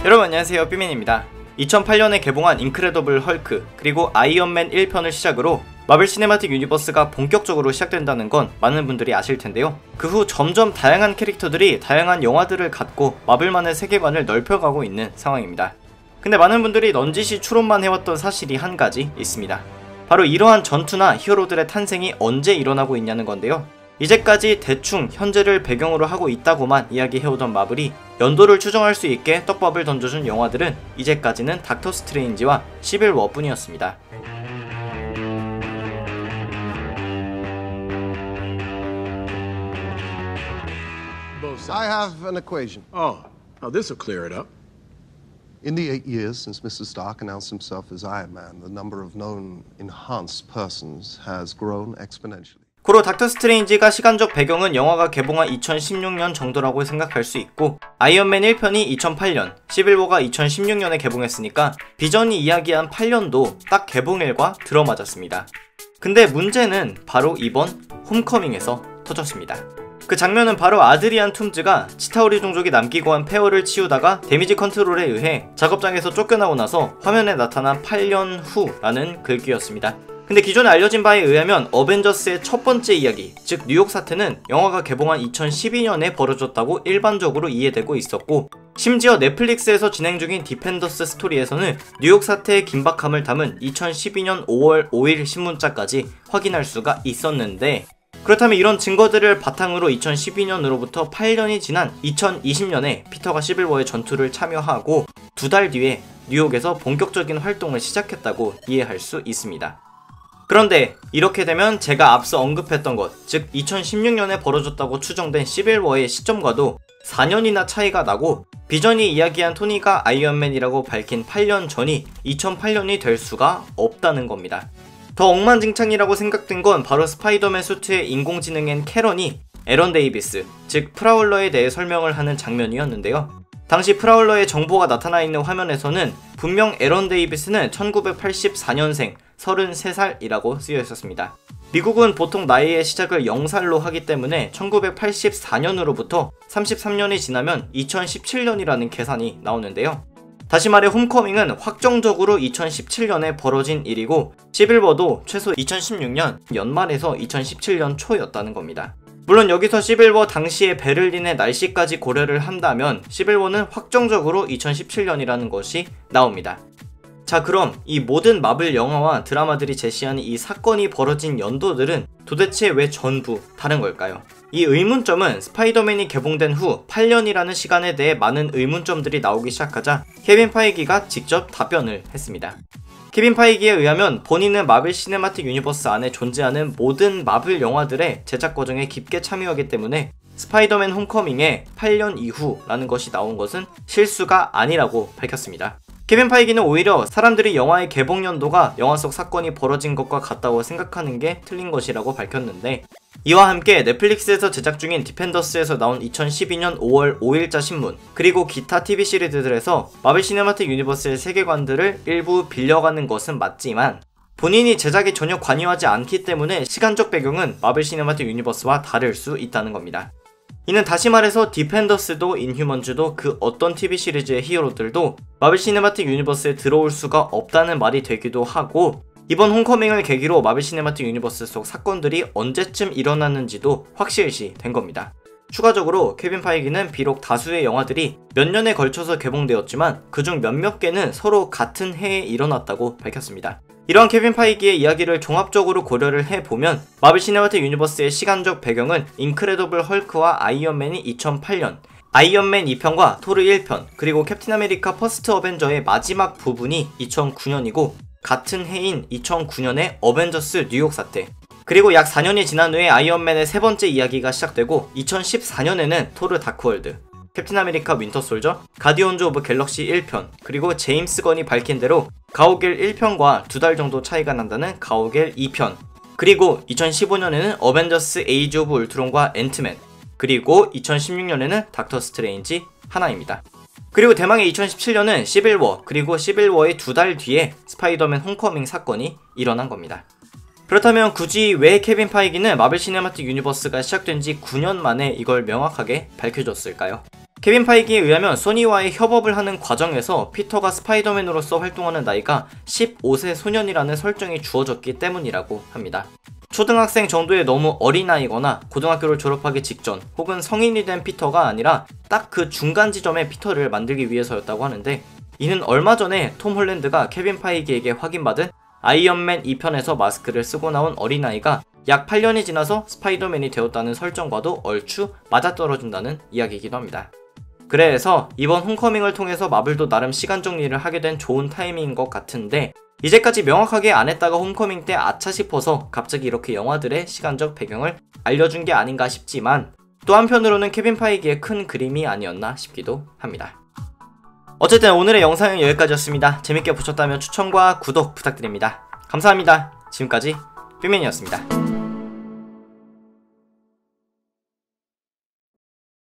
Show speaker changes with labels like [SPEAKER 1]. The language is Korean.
[SPEAKER 1] 여러분 안녕하세요, 삐민입니다. 2008년에 개봉한 인크레더블 헐크 그리고 아이언맨 1편을 시작으로 마블 시네마틱 유니버스가 본격적으로 시작된다는 건 많은 분들이 아실 텐데요. 그 후 점점 다양한 캐릭터들이 다양한 영화들을 갖고 마블만의 세계관을 넓혀가고 있는 상황입니다. 근데 많은 분들이 넌지시 추론만 해왔던 사실이 한 가지 있습니다. 바로 이러한 전투나 히어로들의 탄생이 언제 일어나고 있냐는 건데요. 이제까지 대충 현재를 배경으로 하고 있다고만 이야기해오던 마블이 연도를 추정할 수 있게 떡밥을 던져준 영화들은 이제까지는 닥터 스트레인지와 시빌 워 뿐이었습니다.
[SPEAKER 2] I have an equation.
[SPEAKER 3] Oh, this will clear it up.
[SPEAKER 2] In the 8 years since Mr. Stark announced himself as Iron Man, the number of known enhanced persons has grown exponentially.
[SPEAKER 1] 고로 닥터 스트레인지가 시간적 배경은 영화가 개봉한 2016년 정도라고 생각할 수 있고, 아이언맨 1편이 2008년, 시빌워가 2016년에 개봉했으니까 비전이 이야기한 8년도 딱 개봉일과 들어맞았습니다. 근데 문제는 바로 이번 홈커밍에서 터졌습니다. 그 장면은 바로 아드리안 툼즈가 치타우리 종족이 남기고 한 폐허를 치우다가 데미지 컨트롤에 의해 작업장에서 쫓겨나고 나서 화면에 나타난 8년 후라는 글귀였습니다. 근데 기존에 알려진 바에 의하면 어벤져스의 첫 번째 이야기, 즉 뉴욕 사태는 영화가 개봉한 2012년에 벌어졌다고 일반적으로 이해되고 있었고, 심지어 넷플릭스에서 진행 중인 디펜더스 스토리에서는 뉴욕 사태의 긴박함을 담은 2012년 5월 5일 신문자까지 확인할 수가 있었는데, 그렇다면 이런 증거들을 바탕으로 2012년으로부터 8년이 지난 2020년에 피터가 시빌워의 전투를 참여하고 2달 뒤에 뉴욕에서 본격적인 활동을 시작했다고 이해할 수 있습니다. 그런데 이렇게 되면 제가 앞서 언급했던 것, 즉 2016년에 벌어졌다고 추정된 시빌워의 시점과도 4년이나 차이가 나고, 비전이 이야기한 토니가 아이언맨이라고 밝힌 8년 전이 2008년이 될 수가 없다는 겁니다. 더 엉망진창이라고 생각된 건 바로 스파이더맨 수트의 인공지능인 캐런이 에런 데이비스, 즉 프라울러에 대해 설명을 하는 장면이었는데요. 당시 프라울러의 정보가 나타나 있는 화면에서는 분명 에런 데이비스는 1984년생 33살이라고 쓰여 있었습니다. 미국은 보통 나이의 시작을 0살로 하기 때문에 1984년으로부터 33년이 지나면 2017년이라는 계산이 나오는데요. 다시 말해 홈커밍은 확정적으로 2017년에 벌어진 일이고, 시빌워도 최소 2016년 연말에서 2017년 초였다는 겁니다. 물론 여기서 시빌워 당시의 베를린의 날씨까지 고려를 한다면 시빌워는 확정적으로 2017년이라는 것이 나옵니다. 자, 그럼 이 모든 마블 영화와 드라마들이 제시하는 이 사건이 벌어진 연도들은 도대체 왜 전부 다른 걸까요? 이 의문점은 스파이더맨이 개봉된 후 8년이라는 시간에 대해 많은 의문점들이 나오기 시작하자 케빈 파이기가 직접 답변을 했습니다. 케빈 파이기에 의하면 본인은 마블 시네마틱 유니버스 안에 존재하는 모든 마블 영화들의 제작 과정에 깊게 참여하기 때문에 스파이더맨 홈커밍에 8년 이후라는 것이 나온 것은 실수가 아니라고 밝혔습니다. 케빈 파이기는 오히려 사람들이 영화의 개봉 연도가 영화 속 사건이 벌어진 것과 같다고 생각하는 게 틀린 것이라고 밝혔는데, 이와 함께 넷플릭스에서 제작 중인 디펜더스에서 나온 2012년 5월 5일자 신문, 그리고 기타 TV 시리즈들에서 마블 시네마틱 유니버스의 세계관들을 일부 빌려가는 것은 맞지만, 본인이 제작에 전혀 관여하지 않기 때문에 시간적 배경은 마블 시네마틱 유니버스와 다를 수 있다는 겁니다. 이는 다시 말해서 디펜더스도 인휴먼즈도 그 어떤 TV 시리즈의 히어로들도 마블 시네마틱 유니버스에 들어올 수가 없다는 말이 되기도 하고, 이번 홈커밍을 계기로 마블 시네마틱 유니버스 속 사건들이 언제쯤 일어났는지도 확실시 된 겁니다. 추가적으로 케빈 파이기는 비록 다수의 영화들이 몇 년에 걸쳐서 개봉되었지만 그중 몇몇 개는 서로 같은 해에 일어났다고 밝혔습니다. 이러한 케빈 파이기의 이야기를 종합적으로 고려를 해보면 마블 시네마틱 유니버스의 시간적 배경은 인크레더블 헐크와 아이언맨이 2008년, 아이언맨 2편과 토르 1편, 그리고 캡틴 아메리카 퍼스트 어벤져의 마지막 부분이 2009년이고, 같은 해인 2009년에 어벤져스 뉴욕 사태, 그리고 약 4년이 지난 후에 아이언맨의 세 번째 이야기가 시작되고, 2014년에는 토르 다크월드, 캡틴 아메리카 윈터 솔저, 가디언즈 오브 갤럭시 1편, 그리고 제임스 건이 밝힌 대로 가오갤 1편과 2달 정도 차이가 난다는 가오갤 2편, 그리고 2015년에는 어벤져스 에이지 오브 울트론과 앤트맨, 그리고 2016년에는 닥터 스트레인지 하나입니다. 그리고 대망의 2017년은 시빌워, 그리고 시빌워의 2달 뒤에 스파이더맨 홈커밍 사건이 일어난 겁니다. 그렇다면 굳이 왜 케빈 파이기는 마블 시네마틱 유니버스가 시작된 지 9년 만에 이걸 명확하게 밝혀줬을까요? 케빈 파이기에 의하면 소니와의 협업을 하는 과정에서 피터가 스파이더맨으로서 활동하는 나이가 15세 소년이라는 설정이 주어졌기 때문이라고 합니다. 초등학생 정도의 너무 어린아이거나 고등학교를 졸업하기 직전 혹은 성인이 된 피터가 아니라 딱 그 중간 지점의 피터를 만들기 위해서였다고 하는데, 이는 얼마 전에 톰 홀랜드가 케빈 파이기에게 확인받은 아이언맨 2편에서 마스크를 쓰고 나온 어린아이가 약 8년이 지나서 스파이더맨이 되었다는 설정과도 얼추 맞아떨어진다는 이야기이기도 합니다. 그래서 이번 홈커밍을 통해서 마블도 나름 시간 정리를 하게 된 좋은 타이밍인 것 같은데, 이제까지 명확하게 안 했다가 홈커밍 때 아차 싶어서 갑자기 이렇게 영화들의 시간적 배경을 알려준 게 아닌가 싶지만, 또 한편으로는 케빈 파이기의 큰 그림이 아니었나 싶기도 합니다. 어쨌든 오늘의 영상은 여기까지였습니다. 재밌게 보셨다면 추천과 구독 부탁드립니다. 감사합니다. 지금까지 삐맨이었습니다.